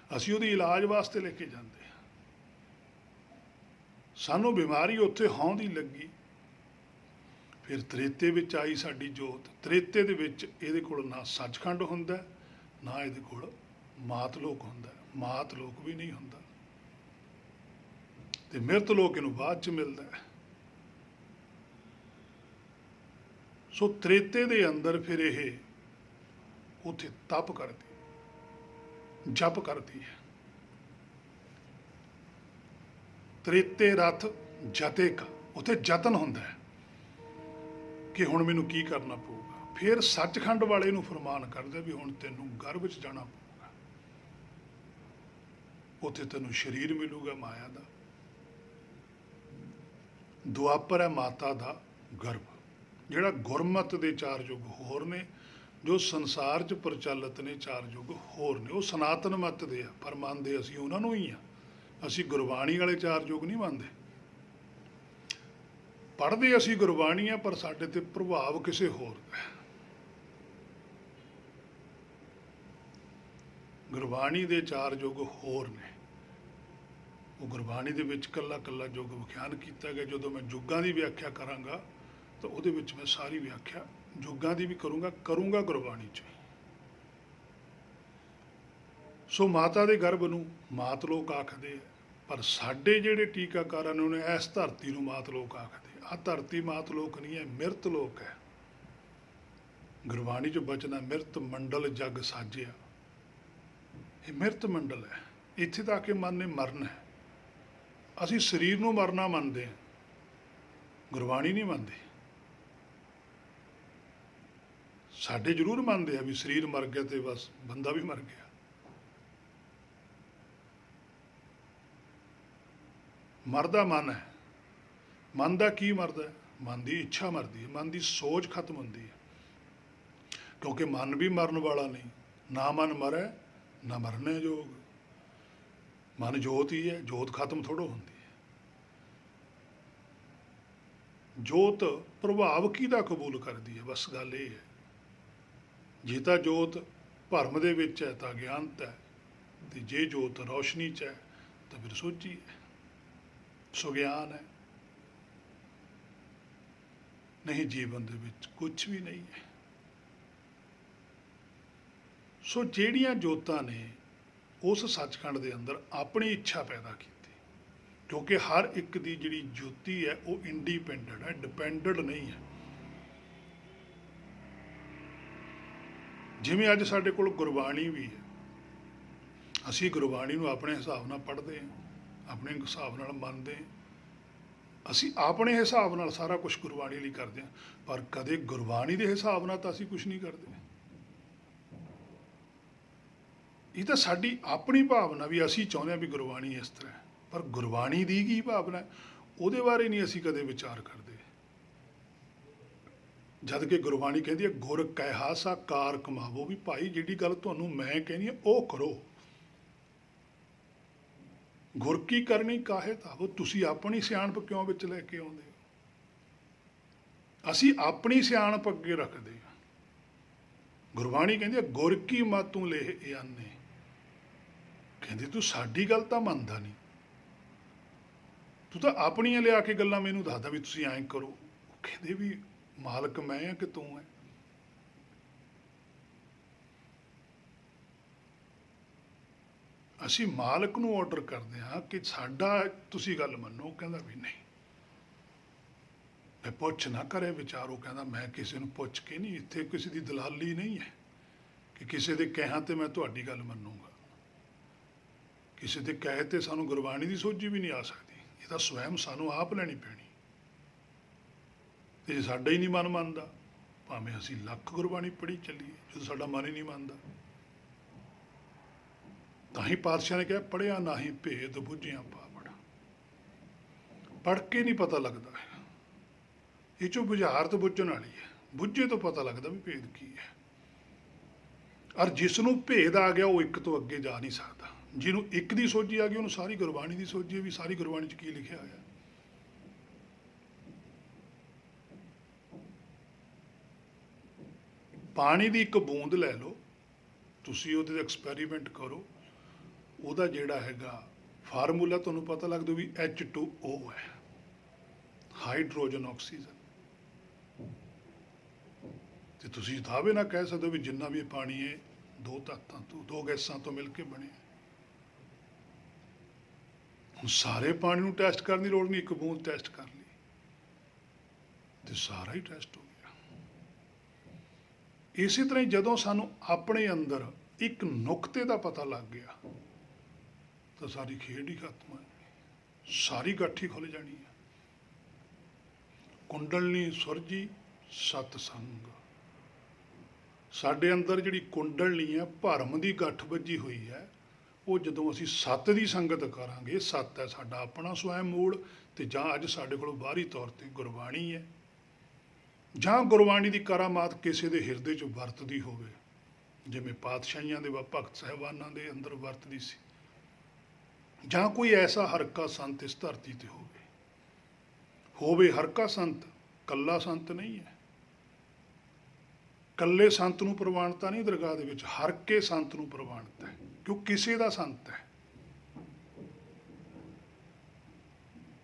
Speaker 1: ਅਸੀਂ ਉਹਦੇ ਇਲਾਜ ਵਾਸਤੇ ਲੈ ਕੇ ਜਾਂਦੇ ਹਾਂ। ਸਾਨੂੰ ਬਿਮਾਰੀ ਉੱਥੇ ਹਉਂ ਦੀ ਲੱਗੀ। ਫਿਰ ਤ੍ਰੇਤੇ ਵਿੱਚ ਆਈ ਸਾਡੀ ਜੋਤ। ਤ੍ਰੇਤੇ ਦੇ ਵਿੱਚ ਇਹਦੇ ਕੋਲ ਨਾ ਸੱਚਖੰਡ ਹੁੰਦਾ, ਨਾ ਇਹਦੇ ਕੋਲ ਮਾਤ ਲੋਕ ਹੁੰਦਾ। ਮਾਤ ਲੋਕ ਵੀ ਨਹੀਂ ਹੁੰਦਾ ਤੇ ਮਿਰਤ ਲੋਕ ਇਹਨੂੰ ਬਾਅਦ 'ਚ ਮਿਲਦਾ ਹੈ। ਸੋ ਤ੍ਰੇਤੇ ਦੇ ਅੰਦਰ ਫਿਰ ਇਹ ਉੱਥੇ ਤਪ ਕਰਦੀ, ਜਪ ਕਰਦੀ ਹੈ। ਤ੍ਰੇਤੇ ਰਥ ਜਤੇ ਕਾ, ਉੱਥੇ ਯਤਨ ਹੁੰਦਾ ਹੈ ਕਿ ਹੁਣ ਮੈਨੂੰ ਕੀ ਕਰਨਾ ਪਊਗਾ। ਫਿਰ ਸੱਚਖੰਡ ਵਾਲੇ ਨੂੰ ਫਰਮਾਨ ਕਰਦਾ ਵੀ ਹੁਣ ਤੈਨੂੰ ਗਰਭ 'ਚ ਜਾਣਾ ਪਊਗਾ। ਉੱਥੇ ਤੈਨੂੰ ਸਰੀਰ ਮਿਲੂਗਾ ਮਾਇਆ ਦਾ। ਦੁਆਪਰ ਹੈ ਮਾਤਾ ਦਾ ਗਰਭ। ਜਿਹੜਾ ਗੁਰਮਤ ਦੇ 4 ਯੁੱਗ ਹੋਰ ਨੇ, ਜੋ ਸੰਸਾਰ 'ਚ ਪ੍ਰਚਲਿਤ ਨੇ 4 ਯੁੱਗ ਹੋਰ ਨੇ, ਉਹ ਸਨਾਤਨ ਮਤ ਦੇ ਆ, ਪਰ ਮੰਨਦੇ ਅਸੀਂ ਉਹਨਾਂ ਨੂੰ ਹੀ ਆ। ਅਸੀਂ ਗੁਰਬਾਣੀ ਵਾਲੇ 4 ਯੁੱਗ ਨਹੀਂ ਮੰਨਦੇ। ਪੜ੍ਹਦੇ ਅਸੀਂ ਗੁਰਬਾਣੀ ਆ, ਪਰ ਸਾਡੇ ਤੇ ਪ੍ਰਭਾਵ ਕਿਸੇ ਹੋਰ ਦਾ। ਗੁਰਬਾਣੀ ਦੇ 4 ਯੁੱਗ ਹੋਰ ਨੇ। ਉਹ ਗੁਰਬਾਣੀ ਦੇ ਵਿੱਚ ਕੱਲਾ ਕੱਲਾ ਯੁੱਗ ਵਿਖਿਆਨ ਕੀਤਾ ਗਿਆ। ਜਦੋਂ ਮੈਂ ਯੁੱਗਾਂ ਦੀ ਵਿਆਖਿਆ ਕਰਾਂਗਾ ਤਾਂ ਉਹਦੇ ਵਿੱਚ ਮੈਂ ਸਾਰੀ ਵਿਆਖਿਆ ਯੁੱਗਾਂ ਦੀ ਵੀ ਕਰੂੰਗਾ ਗੁਰਬਾਣੀ 'ਚ। ਸੋ ਮਾਤਾ ਦੇ ਗਰਭ ਨੂੰ ਮਾਤ ਲੋਕ ਆਖਦੇ ਆ, ਪਰ ਸਾਡੇ ਜਿਹੜੇ ਟੀਕਾਕਾਰਾਂ ਨੇ ਉਹਨੇ ਇਸ ਧਰਤੀ ਨੂੰ ਮਾਤ ਲੋਕ ਆਖਦੇ। ਆਹ ਧਰਤੀ ਮਾਤ ਲੋਕ ਨਹੀਂ ਹੈ, ਮਿਰਤ ਲੋਕ ਹੈ। ਗੁਰਬਾਣੀ 'ਚ ਬਚਨ ਹੈ ਮਿਰਤ ਮੰਡਲ ਜਗ ਸਾਜਿਆ। ਇਹ ਮਿਰਤ ਮੰਡਲ ਹੈ। ਇੱਥੇ ਤਾਂ ਆ ਕੇ ਮਨ ਨੇ ਮਰਨ ਹੈ। ਅਸੀਂ ਸਰੀਰ ਨੂੰ ਮਰਨਾ ਮੰਨਦੇ ਹਾਂ, ਗੁਰਬਾਣੀ ਨਹੀਂ ਮੰਨਦੇ। ਸਾਡੇ ਜ਼ਰੂਰ ਮੰਨਦੇ ਆ ਵੀ ਸਰੀਰ ਮਰ ਗਿਆ ਤੇ ਬਸ ਬੰਦਾ ਵੀ ਮਰ ਗਿਆ। ਮਰਦਾ ਮਨ ਹੈ। ਮਨ ਦਾ ਕੀ ਮਰਦਾ? ਮਨ ਦੀ ਇੱਛਾ ਮਰਦੀ ਹੈ, ਮਨ ਦੀ ਸੋਚ ਖਤਮ ਹੁੰਦੀ ਹੈ। ਕਿਉਂਕਿ ਮਨ ਵੀ ਮਰਨ ਵਾਲਾ ਨਹੀਂ। ਨਾ ਮਨ ਮਰੈ ਨਾ ਮਰਨੇ ਜੋਗ। ਮਨ ਜੋਤ ਹੀ ਹੈ, ਜੋਤ ਖਤਮ ਥੋੜ੍ਹਾ ਹੁੰਦੀ ਹੈ। ਜੋਤ ਪ੍ਰਭਾਵ ਕਿਹਦਾ ਕਬੂਲ ਕਰਦੀ ਹੈ? ਬਸ ਗੱਲ ਇਹ ਹੈ। ਜੇ ਤਾਂ ਜੋਤ ਭਰਮ ਦੇ ਵਿੱਚ ਹੈ ਤਾਂ ਗਿਆਨਤ ਹੈ, ਤੇ ਜੇ ਜੋਤ ਰੌਸ਼ਨੀ 'ਚ ਹੈ ਤਾਂ ਫਿਰ ਸੋਝੀ ਹੈ, ਸੁਗਿਆਨ ਹੈ। ਨਹੀਂ, ਜੀਵਨ ਦੇ ਵਿੱਚ ਕੁਝ ਵੀ ਨਹੀਂ ਹੈ। ਸੋ ਜਿਹੜੀਆਂ ਜੋਤਾਂ ਨੇ ਉਸ ਸੱਚਖੰਡ ਦੇ ਅੰਦਰ ਆਪਣੀ ਇੱਛਾ ਪੈਦਾ ਕੀਤੀ, ਕਿਉਂਕਿ ਹਰ ਇੱਕ ਦੀ ਜਿਹੜੀ ਜੋਤੀ ਹੈ ਉਹ ਇੰਡੀਪੈਂਡੈਂਟ ਹੈ, ਡਿਪੈਂਡੈਂਟ ਨਹੀਂ ਹੈ। ਜਿਵੇਂ ਅੱਜ ਸਾਡੇ ਕੋਲ ਗੁਰਬਾਣੀ ਵੀ ਹੈ, ਅਸੀਂ ਗੁਰਬਾਣੀ ਨੂੰ ਆਪਣੇ ਹਿਸਾਬ ਨਾਲ ਪੜ੍ਹਦੇ ਹਾਂ, ਆਪਣੇ ਹਿਸਾਬ ਨਾਲ ਮੰਨਦੇ ਹਾਂ, ਅਸੀਂ ਆਪਣੇ ਹਿਸਾਬ ਨਾਲ ਸਾਰਾ ਕੁਝ ਗੁਰਬਾਣੀ ਲਈ ਕਰਦੇ ਹਾਂ, ਪਰ ਕਦੇ ਗੁਰਬਾਣੀ ਦੇ ਹਿਸਾਬ ਨਾਲ ਤਾਂ ਅਸੀਂ ਕੁਝ ਨਹੀਂ ਕਰਦੇ। ਇਹ ਤਾਂ ਸਾਡੀ ਆਪਣੀ ਭਾਵਨਾ ਵੀ ਅਸੀਂ ਚਾਹੁੰਦੇ ਹਾਂ ਵੀ ਗੁਰਬਾਣੀ ਇਸ ਤਰ੍ਹਾਂ ਹੈ, ਪਰ ਗੁਰਬਾਣੀ ਦੀ ਕੀ ਭਾਵਨਾ ਹੈ ਉਹਦੇ ਬਾਰੇ ਨਹੀਂ ਅਸੀਂ ਕਦੇ ਵਿਚਾਰ ਕਰਦੇ। ਜਦ ਕਿ ਗੁਰਬਾਣੀ ਕਹਿੰਦੀ ਹੈ ਗੁਰ ਕਹਿਆ ਸਾ ਕਾਰ ਕਮਾਵੋ, ਵੀ ਭਾਈ ਜਿਹੜੀ ਗੱਲ ਤੁਹਾਨੂੰ ਮੈਂ ਕਹਿੰਦੀ ਹਾਂ ਉਹ ਕਰੋ। ਗੁਰ ਕੀ ਕਰਨੀ ਕਾਹੇ ਤਾਵੋ, ਤੁਸੀਂ ਆਪਣੀ ਸਿਆਣਪ ਕਿਉਂ ਵਿੱਚ ਲੈ ਕੇ ਆਉਂਦੇ ਹੋ? ਅਸੀਂ ਆਪਣੀ ਸਿਆਣਪ ਅੱਗੇ ਰੱਖਦੇ ਹਾਂ। ਗੁਰਬਾਣੀ ਕਹਿੰਦੀ ਹੈ ਗੁਰ ਕੀ ਮਾਤੂ ਲੇਹ ਆਨੇ, ਕਹਿੰਦੀ ਤੂੰ ਸਾਡੀ ਗੱਲ ਤਾਂ ਮੰਨਦਾ ਨਹੀਂ, ਤੂੰ ਤਾਂ ਆਪਣੀਆਂ ਲਿਆ ਕੇ ਗੱਲਾਂ ਮੈਨੂੰ ਦੱਸਦਾ ਵੀ ਤੁਸੀਂ ਐਂ ਕਰੋ। ਉਹ ਕਹਿੰਦੇ ਵੀ ਮਾਲਕ ਮੈਂ ਆ ਕਿ ਤੂੰ ਹੈ? ਅਸੀਂ ਮਾਲਕ ਨੂੰ ਆਰਡਰ ਕਰਦੇ ਹਾਂ ਕਿ ਸਾਡਾ ਤੁਸੀਂ ਗੱਲ ਮੰਨੋ। ਕਹਿੰਦਾ ਵੀ ਨਹੀਂ, ਮੈਂ ਪੁੱਛ ਨਾ ਕਰੇ ਵਿਚਾਰੋ। ਕਹਿੰਦਾ ਮੈਂ ਕਿਸੇ ਨੂੰ ਪੁੱਛ ਕੇ ਨਹੀਂ, ਇੱਥੇ ਕਿਸੇ ਦੀ ਦਲਾਲੀ ਨਹੀਂ ਹੈ ਕਿ ਕਿਸੇ ਦੇ ਕਹਿਣ ਤੇ ਮੈਂ ਤੁਹਾਡੀ ਗੱਲ ਮੰਨੂਗਾ। ਕਿਸੇ ਦੇ ਕਹੇ ਤੇ ਸਾਨੂੰ ਗੁਰਬਾਣੀ ਦੀ ਸੋਝੀ ਵੀ ਨਹੀਂ ਆ ਸਕਦੀ, ਇਹ ਤਾਂ ਸਵੈਮ ਸਾਨੂੰ ਆਪ ਲੈਣੀ ਪੈਣੀ। ਤੇ ਜੇ ਸਾਡਾ ਹੀ ਨਹੀਂ ਮਨ ਮੰਨਦਾ, ਭਾਵੇਂ ਅਸੀਂ ਲੱਖ ਗੁਰਬਾਣੀ ਪੜ੍ਹੀ ਚੱਲੀਏ, ਜਦੋਂ ਸਾਡਾ ਮਨ ਹੀ ਨਹੀਂ ਮੰਨਦਾ। ਤਾਂ ਹੀ ਪਾਤਸ਼ਾਹ ਨੇ ਕਿਹਾ ਪੜ੍ਹਿਆ ਨਾਹੀਂ ਭੇਦ ਬੁੱਝਿਆ ਪਾਵੜ। ਪੜ੍ਹ ਕੇ ਨਹੀਂ ਪਤਾ ਲੱਗਦਾ ਹੈ, ਇਹ 'ਚੋਂ ਬੁਝਾਰਤ ਬੁੱਝਣ ਵਾਲੀ ਹੈ, ਬੁੱਝੇ ਤੋਂ ਪਤਾ ਲੱਗਦਾ ਵੀ ਭੇਦ ਕੀ ਹੈ। ਔਰ ਜਿਸ ਨੂੰ ਭੇਦ ਆ ਗਿਆ ਉਹ ਇੱਕ ਤੋਂ ਅੱਗੇ ਜਾ ਨਹੀਂ ਸਕਦਾ। ਜਿਹਨੂੰ ਇੱਕ ਦੀ ਸੋਝੀ ਆ ਗਈ ਉਹਨੂੰ ਸਾਰੀ ਗੁਰਬਾਣੀ ਦੀ ਸੋਝੀ ਹੈ ਵੀ ਸਾਰੀ ਗੁਰਬਾਣੀ 'ਚ ਕੀ ਲਿਖਿਆ ਹੋਇਆ। ਪਾਣੀ ਦੀ ਇੱਕ ਬੂੰਦ ਲੈ ਲਓ ਤੁਸੀਂ, ਉਹਦੇ 'ਤੇ ਐਕਸਪੈਰੀਮੈਂਟ ਕਰੋ, ਉਹਦਾ ਜਿਹੜਾ ਹੈਗਾ ਫਾਰਮੂਲਾ ਤੁਹਾਨੂੰ ਪਤਾ ਲੱਗ ਦੂ ਵੀ H2O ਹੈ, ਹਾਈਡਰੋਜਨ ਆਕਸੀਜਨ। ਤੇ ਤੁਸੀਂ ਦਾਅਵੇ ਨਾਲ ਕਹਿ ਸਕਦੇ ਹੋ ਵੀ ਜਿੰਨਾ ਵੀ ਇਹ ਪਾਣੀ ਹੈ ਦੋ ਤੱਤਾਂ ਤੋਂ, ਦੋ ਗੈਸਾਂ ਤੋਂ ਮਿਲ ਕੇ ਬਣਿਆ। ਹੁਣ ਸਾਰੇ ਪਾਣੀ ਨੂੰ ਟੈਸਟ ਕਰਨ ਦੀ ਲੋੜ ਨਹੀਂ, ਇੱਕ ਬੂੰਦ ਟੈਸਟ ਕਰ ਲਈ ਤੇ ਸਾਰਾ ਹੀ ਟੈਸਟ ਹੋ ਗਿਆ। ਇਸੇ ਤਰ੍ਹਾਂ ਹੀ ਜਦੋਂ ਸਾਨੂੰ ਆਪਣੇ ਅੰਦਰ ਇੱਕ ਨੁਕਤੇ ਦਾ ਪਤਾ ਲੱਗ ਗਿਆ ਤਾਂ ਸਾਰੀ ਖੇਡ ਹੀ ਖਤਮ ਹੈ, ਸਾਰੀ ਗੱਠੀ ਖੁੱਲ ਜਾਣੀ ਹੈ। ਕੁੰਡਲਨੀ ਸੁਰਜੀ ਸਤਸੰਗ, ਸਾਡੇ ਅੰਦਰ ਜਿਹੜੀ ਕੁੰਡਲਨੀ ਹੈ ਭਰਮ ਦੀ ਗੱਠ ਵੱਜੀ ਹੋਈ ਹੈ, ਉਹ ਜਦੋਂ ਅਸੀਂ ਸੱਤ ਦੀ ਸੰਗਤ ਕਰਾਂਗੇ, ਸੱਤ ਹੈ ਸਾਡਾ ਆਪਣਾ ਸਵੈਮ ਮੂਲ, ਤੇ ਜਾਂ ਅੱਜ ਸਾਡੇ ਕੋਲ ਬਾਹਰੀ ਤੌਰ ਤੇ ਗੁਰਬਾਣੀ ਹੈ, ਜਾਂ ਗੁਰਬਾਣੀ ਦੀ ਕਰਾਮਾਤ ਕਿਸੇ ਦੇ ਹਿਰਦੇ 'ਚ ਵਰਤਦੀ ਹੋਵੇ, ਜਿਵੇਂ ਪਾਤਸ਼ਾਹੀਆਂ ਦੇ ਭਗਤ ਸਾਹਿਬਾਨਾਂ ਦੇ ਅੰਦਰ ਵਰਤਦੀ ਸੀ, ਜਾਂ ਕੋਈ ਐਸਾ ਹਰਕਾ ਸੰਤ ਇਸ ਧਰਤੀ ਤੇ ਹੋਵੇ। ਹਰਕਾ ਸੰਤ ਕੱਲਾ ਸੰਤ ਨਹੀਂ ਹੈ, ਕੱਲੇ ਸੰਤ ਨੂੰ ਪ੍ਰਵਾਨਤਾ ਨਹੀਂ ਦਰਗਾਹ ਦੇ ਵਿੱਚ, ਹਰਕੇ ਸੰਤ ਨੂੰ ਪ੍ਰਵਾਨਤਾ ਹੈ, ਕਿਉਂ ਕਿਸੇ ਦਾ ਸੰਤ ਹੈ।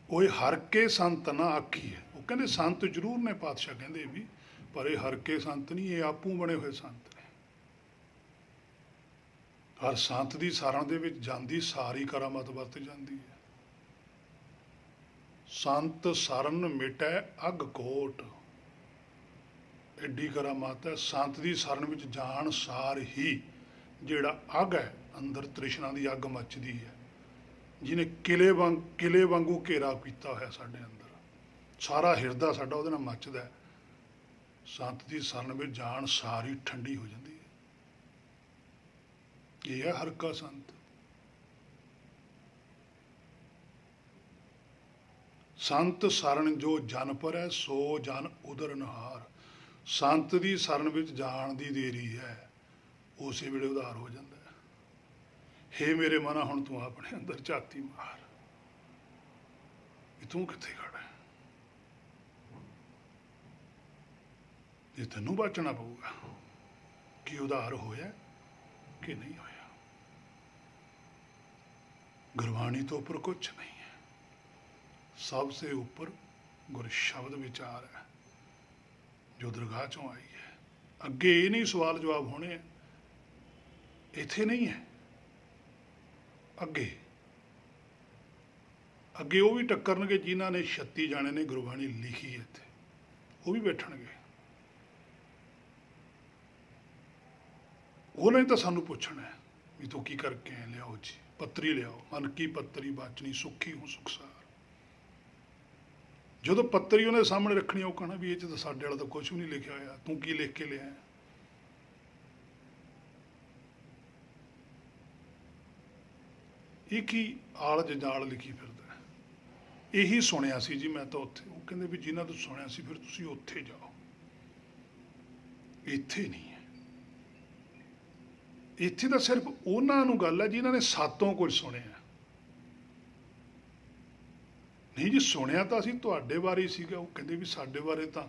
Speaker 1: ਉਹ ਹਰਕੇ ਸੰਤ ਨਾ ਆਖੀਏ, ਉਹ ਕਹਿੰਦੇ ਸੰਤ ਜ਼ਰੂਰ ਨੇ ਪਾਤਸ਼ਾਹ ਕਹਿੰਦੇ ਵੀ, ਪਰ ਇਹ ਹਰਕੇ ਸੰਤ ਨਹੀਂ, ਇਹ ਆਪੂ ਬਣੇ ਹੋਏ ਸੰਤ ਨੇ। ਹਰ ਸੰਤ ਦੀ ਸਾਰਾਂ ਦੇ ਵਿੱਚ ਜਾਂਦੀ ਸਾਰੀ ਕਰਾਮਾਤ ਵਰਤ ਜਾਂਦੀ ਹੈ। ਸੰਤ ਸਰਨ ਮਿਟੈ ਅਗ ਕੋਟ, ਐਡੀ ਕਰਾਮਾਤ ਹੈ। ਸੰਤ ਦੀ ਸਰਨ ਵਿੱਚ ਜਾਣ ਸਾਰ ਹੀ ਜਿਹੜਾ ਅੱਗ ਹੈ ਅੰਦਰ, ਤ੍ਰਿਸ਼ਨਾ ਦੀ ਅੱਗ ਮੱਚਦੀ ਹੈ, ਜਿਹਨੇ ਕਿਲੇ ਵਾਂਗੂ ਘੇਰਾ ਕੀਤਾ ਹੋਇਆ ਸਾਡੇ ਅੰਦਰ, ਸਾਰਾ ਹਿਰਦਾ ਸਾਡਾ ਉਹਦੇ ਨਾਲ ਮੱਚਦਾ ਹੈ। ਸੰਤ ਦੀ ਸਰਨ ਵਿੱਚ ਜਾਣ ਸਾਰੀ ਠੰਡੀ ਹੋ ਜਾਂਦੀ ਹੈ। ਇਹ ਹੈ ਹਰਕਾ ਸੰਤ। ਸੰਤ ਸਰਨ ਜੋ ਜਨ ਪਰੈ ਸੋ ਜਨ ਉਦਰ ਨਹਾਰ, ਸੰਤ ਦੀ ਸਰਨ ਵਿੱਚ ਜਾਣ ਦੀ ਦੇਰੀ ਹੈ, ਉਸੇ ਵੇਲੇ ਉਧਾਰ ਹੋ ਜਾਂਦਾ ਹੈ। ਹੇ ਮੇਰੇ ਮਨਾ ਹੁਣ ਤੂੰ ਆਪਣੇ ਅੰਦਰ ਝਾਤੀ ਮਾਰ, ਤੂੰ ਕਿੱਥੇ ਖੜਾ ਹੈ। ਇਹ ਤੈਨੂੰ ਬਚਣਾ ਪਊਗਾ ਕਿ ਉਧਾਰ ਹੋਇਆ ਕਿ ਨਹੀਂ ਹੋਇਆ। ਗੁਰਬਾਣੀ ਤੋਂ ਉੱਪਰ ਕੁਛ ਨਹੀਂ ਹੈ, ਸਭ ਸੇ ਉੱਪਰ ਗੁਰ ਸ਼ਬਦ ਵਿਚਾਰ ਹੈ ਜੋ ਦਰਗਾਹ ਚੋਂ ਆਈ ਹੈ। ਅੱਗੇ ਇਹ ਨਹੀਂ ਸਵਾਲ ਜਵਾਬ ਹੋਣੇ ਹੈ, ਇੱਥੇ ਨਹੀਂ ਹੈ। ਅੱਗੇ ਅੱਗੇ ਉਹ ਵੀ ਟੱਕਰਨਗੇ ਜਿਨ੍ਹਾਂ ਨੇ 36 ਜਾਣੇ ਨੇ ਗੁਰਬਾਣੀ ਲਿਖੀ ਹੈ ਇੱਥੇ, ਉਹ ਵੀ ਬੈਠਣਗੇ। ਉਹਨੇ ਤਾਂ ਸਾਨੂੰ ਪੁੱਛਣਾ ਹੈ ਵੀ ਤੂੰ ਕੀ ਕਰਕੇ ਆਇਆ, ਲਿਆਓ ਜੀ ਪੱਤਰੀ ਲਿਆਓ, ਮਨ ਕੀ ਪੱਤਰੀ ਬਾਚਣੀ ਸੁੱਖੀ ਹੂੰ ਸੁਖਸਾਰ। ਜਦੋਂ ਪੱਤਰੀ ਉਹਨੇ ਸਾਹਮਣੇ ਰੱਖਣੀ, ਉਹ ਕਹਿਣਾ ਵੀ ਇਹ 'ਚ ਤਾਂ ਸਾਡੇ ਵਾਲਾ ਤਾਂ ਕੁਛ ਵੀ ਨਹੀਂ ਲਿਖਿਆ ਹੋਇਆ, ਤੂੰ ਕੀ ਲਿਖ ਕੇ ਲਿਆਇਆ। ਇਹ ਕੀ ਆਲ ਜੰਜਾਲ ਲਿਖੀ ਫਿਰਦਾ। ਇਹੀ ਸੁਣਿਆ ਸੀ ਜੀ ਮੈਂ ਤਾਂ ਉੱਥੇ। ਉਹ ਕਹਿੰਦੇ ਵੀ ਜਿਨ੍ਹਾਂ ਤੋਂ ਸੁਣਿਆ ਸੀ ਫਿਰ ਤੁਸੀਂ ਉੱਥੇ ਜਾਓ, ਇੱਥੇ ਨਹੀਂ ਹੈ। ਇੱਥੇ ਤਾਂ ਸਿਰਫ ਉਹਨਾਂ ਨੂੰ ਗੱਲ ਹੈ ਜਿਨ੍ਹਾਂ ਨੇ ਸਾਤੋਂ ਕੁਝ ਸੁਣਿਆ। ਨਹੀਂ ਜੀ, ਸੁਣਿਆ ਤਾਂ ਅਸੀਂ ਤੁਹਾਡੇ ਬਾਰੇ ਹੀ ਸੀਗਾ। ਉਹ ਕਹਿੰਦੇ ਵੀ ਸਾਡੇ ਬਾਰੇ ਤਾਂ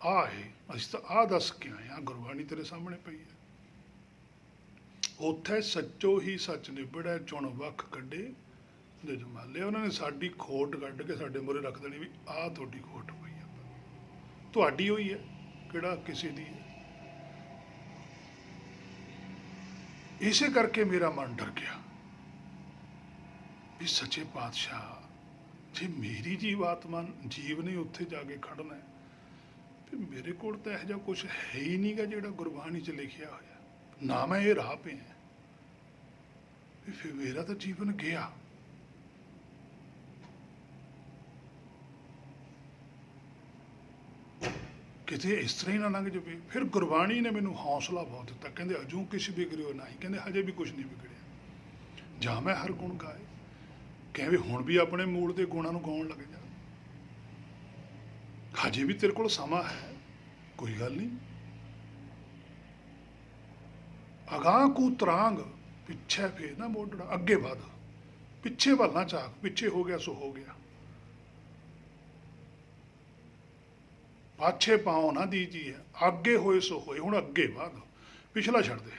Speaker 1: ਆਹ ਹੈ, ਅਸੀਂ ਤਾਂ ਆਹ ਦੱਸ ਕੇ ਆਏ ਹਾਂ, ਗੁਰਬਾਣੀ ਤੇਰੇ ਸਾਹਮਣੇ ਪਈ ਹੈ। ਉੱਥੇ ਸੱਚੋ ਹੀ ਸੱਚ ਨਿਬੜਿਆ, ਚੁਣ ਵੱਖ ਕੱਢੇ ਦੇ ਜਮਾਲੇ। ਉਹਨਾਂ ਨੇ ਸਾਡੀ ਖੋਟ ਕੱਢ ਕੇ ਸਾਡੇ ਮੂਹਰੇ ਰੱਖ ਦੇਣੀ ਵੀ ਆਹ ਤੁਹਾਡੀ ਖੋਟ ਹੋਈ ਹੈ, ਤੁਹਾਡੀ ਹੋਈ ਹੈ, ਕਿਹੜਾ ਕਿਸੇ ਦੀ ਹੈ। ਇਸੇ ਕਰਕੇ ਮੇਰਾ ਮਨ ਡਰ ਗਿਆ ਵੀ ਸੱਚੇ ਪਾਤਸ਼ਾਹ, ਜੇ ਮੇਰੀ ਜੀਵਾਤਮਾ ਜੀਵ ਨੇ ਉੱਥੇ ਜਾ ਕੇ ਖੜਨਾ ਹੈ, ਫਿਰ ਮੇਰੇ ਕੋਲ ਤਾਂ ਇਹੋ ਜਿਹਾ ਕੁਛ ਹੈ ਹੀ ਨਹੀਂਗਾ ਜਿਹੜਾ ਗੁਰਬਾਣੀ 'ਚ ਲਿਖਿਆ ਹੋਇਆ। ਨਾ ਮੈਂ ਇਹ ਰਾਹ ਪਿਆ, ਫਿਰ ਮੇਰਾ ਤਾਂ ਜੀਵਨ ਗਿਆ। ਕਿਤੇ ਇਸ ਤਰ੍ਹਾਂ ਹੀ ਨਾ ਲੰਘ ਜਾਵੇ। ਫਿਰ ਗੁਰਬਾਣੀ ਨੇ ਮੈਨੂੰ ਹੌਸਲਾ ਬਹੁਤ ਦਿੱਤਾ। ਕਹਿੰਦੇ ਅਜੂ ਕਿਛ ਵਿਗੜਿਓ ਨਹੀਂ, ਕਹਿੰਦੇ ਹਜੇ ਵੀ ਕੁਛ ਨਹੀਂ ਵਿਗੜਿਆ। ਜਾਂ ਮੈਂ ਹਰ ਗੁਣ ਗਾਏ, ਕਹਿੰਦੇ ਹੁਣ ਵੀ ਆਪਣੇ ਮੂਲ ਦੇ ਗੁਣਾਂ ਨੂੰ ਗਾਉਣ ਲੱਗ ਜਾ। ਹਜੇ ਵੀ ਤੇਰੇ ਕੋਲ ਸਮਾਂ ਹੈ, ਕੋਈ ਗੱਲ ਨਹੀਂ। ਅਗਾਂਹ ਕੂ ਤਰਾਂਗ ਪਿੱਛੇ ਫੇਰ ਨਾ ਮੋੜਨਾ, ਅੱਗੇ ਵਧ, ਪਿੱਛੇ ਵੱਲ ਨਾ ਝਾਕ। ਪਿੱਛੇ ਹੋ ਗਿਆ ਸੋ ਹੋ ਗਿਆ, ਪਾਛੇ ਪਾਉ ਨਾ ਦੀਜੀਏ, ਅੱਗੇ ਹੋਏ ਸੋ ਹੋਏ। ਹੁਣ ਅੱਗੇ ਵਧ, ਪਿਛਲਾ ਛੱਡ ਦੇ।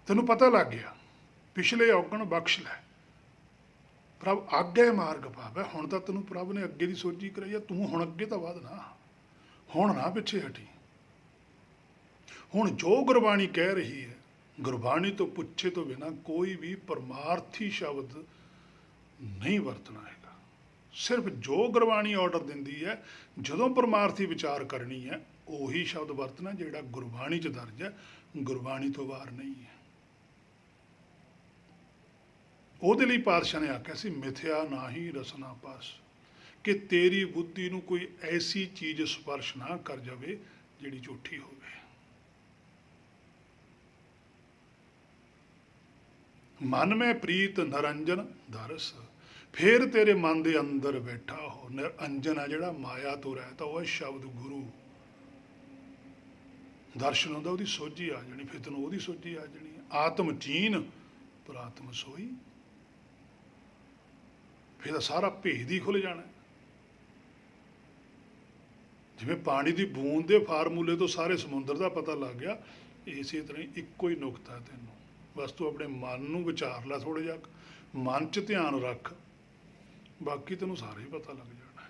Speaker 1: ਤੈਨੂੰ ਪਤਾ ਲੱਗ ਗਿਆ, ਪਿਛਲੇ ਔਗਣ ਬਖਸ਼ ਲੈ, ਪ੍ਰਭ ਅੱਗੇ ਮਾਰਗ ਪਾਵੇ। ਹੁਣ ਤਾਂ ਤੈਨੂੰ ਪ੍ਰਭ ਨੇ ਅੱਗੇ ਦੀ ਸੋਝੀ ਕਰਾਈ ਆ, ਤੂੰ ਹੁਣ ਅੱਗੇ ਤਾਂ ਵਧ ਨਾ, ਹੁਣ ਨਾ ਪਿੱਛੇ ਹਟੀ। ਹੁਣ ਜੋ ਗੁਰਬਾਣੀ ਕਹਿ ਰਹੀ ਹੈ, ਗੁਰਬਾਣੀ ਤੋਂ ਪੁੱਛੇ ਤੋਂ ਬਿਨਾਂ ਕੋਈ ਵੀ ਪਰਮਾਰਥੀ ਸ਼ਬਦ ਨਹੀਂ ਵਰਤਣਾ ਹੈਗਾ। ਸਿਰਫ ਜੋ ਗੁਰਬਾਣੀ ਆਰਡਰ ਦਿੰਦੀ ਹੈ, ਜਦੋਂ ਪਰਮਾਰਥੀ ਵਿਚਾਰ ਕਰਨੀ ਹੈ, ਉਹੀ ਸ਼ਬਦ ਵਰਤਣਾ ਜਿਹੜਾ ਗੁਰਬਾਣੀ 'ਚ ਦਰਜ ਹੈ, ਗੁਰਬਾਣੀ ਤੋਂ ਬਾਹਰ ਨਹੀਂ ਹੈ। ਉਹਦੇ ਲਈ ਪਾਤਸ਼ਾਹ ਨੇ ਆਖਿਆ ਸੀ, ਮਿਥਿਆ ਨਾਹੀ ਰਸਨਾ ਪਾਸ, ਕਿ ਤੇਰੀ ਬੁੱਧੀ ਨੂੰ ਕੋਈ ਐਸੀ ਚੀਜ਼ ਸਪਰਸ਼ ਨਾ ਕਰ ਜਾਵੇ ਜਿਹੜੀ ਝੂਠੀ ਹੋਵੇ। ਮਨ ਮੈਂ ਪ੍ਰੀਤ ਨਰੰਜਨ ਦਰਸ, ਫੇਰ ਤੇਰੇ ਮਨ ਦੇ ਅੰਦਰ ਬੈਠਾ ਹੋ। ਨਿਰੰਜਨ ਹੈ ਜਿਹੜਾ ਮਾਇਆ ਤੋਂ ਰਹਿਤ, ਉਹ ਹੈ ਸ਼ਬਦ ਗੁਰੂ। ਦਰਸ਼ਨ ਹੁੰਦਾ, ਉਹਦੀ ਸੋਝੀ ਆ ਜਾਣੀ, ਫਿਰ ਤੈਨੂੰ ਉਹਦੀ ਸੋਝੀ ਆ ਜਾਣੀ। ਆਤਮ ਚੀਨ ਪਰ ਆਤਮ ਸੋਈ, ਫਿਰ ਤਾਂ ਸਾਰਾ ਭੇਦ ਹੀ ਖੁੱਲ ਜਾਣਾ। ਜਿਵੇਂ ਪਾਣੀ ਦੀ ਬੂੰਦ ਦੇ ਫਾਰਮੂਲੇ ਤੋਂ ਸਾਰੇ ਸਮੁੰਦਰ ਦਾ ਪਤਾ ਲੱਗ ਗਿਆ, ਇਸੇ ਤਰ੍ਹਾਂ ਇੱਕੋ ਹੀ ਨੁਕਤਾ ਤੈਨੂੰ। ਬਸ ਤੂੰ ਆਪਣੇ ਮਨ ਨੂੰ ਵਿਚਾਰ ਲੈ, ਥੋੜ੍ਹਾ ਜਿਹਾ ਮਨ 'ਚ ਧਿਆਨ ਰੱਖ, ਬਾਕੀ ਤੈਨੂੰ ਸਾਰਾ ਹੀ ਪਤਾ ਲੱਗ ਜਾਣਾ।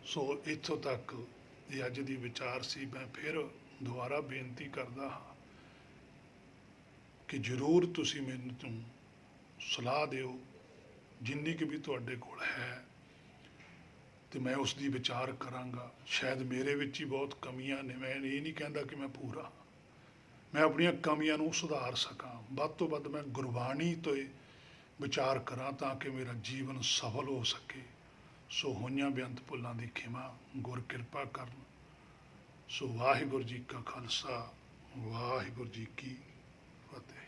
Speaker 1: ਸੋ ਇੱਥੋਂ ਤੱਕ ਇਹ ਅੱਜ ਦੀ ਵਿਚਾਰ ਸੀ। ਮੈਂ ਫਿਰ ਦੁਬਾਰਾ ਬੇਨਤੀ ਕਰਦਾ ਹਾਂ ਕਿ ਜ਼ਰੂਰ ਤੁਸੀਂ ਮੈਨੂੰ ਤੋਂ ਸਲਾਹ ਦਿਓ, ਜਿੰਨੀ ਕੁ ਵੀ ਤੁਹਾਡੇ ਕੋਲ ਹੈ, ਤੇ ਮੈਂ ਉਸ ਦੀ ਵਿਚਾਰ ਕਰਾਂਗਾ। ਸ਼ਾਇਦ ਮੇਰੇ ਵਿੱਚ ਹੀ ਬਹੁਤ ਕਮੀਆਂ ਨੇ, ਮੈਂ ਇਹ ਨਹੀਂ ਕਹਿੰਦਾ ਕਿ ਮੈਂ ਪੂਰਾ, ਮੈਂ ਆਪਣੀਆਂ ਕਮੀਆਂ ਨੂੰ ਸੁਧਾਰ ਸਕਾਂ। ਵੱਧ ਤੋਂ ਵੱਧ ਮੈਂ ਗੁਰਬਾਣੀ ਤੋਂ ਵਿਚਾਰ ਕਰਾਂ ਤਾਂ ਕਿ ਮੇਰਾ ਜੀਵਨ ਸਫਲ ਹੋ ਸਕੇ। ਸੋ ਹੋਈਆਂ ਬੇਅੰਤ ਭੁੱਲਾਂ ਦੀ ਖਿਮਾ ਗੁਰ ਕਿਰਪਾ ਕਰਨ। ਸੋ ਵਾਹਿਗੁਰੂ ਜੀ ਕਾ ਖਾਲਸਾ, ਵਾਹਿਗੁਰੂ ਜੀ ਕੀ ਫਤਿਹ।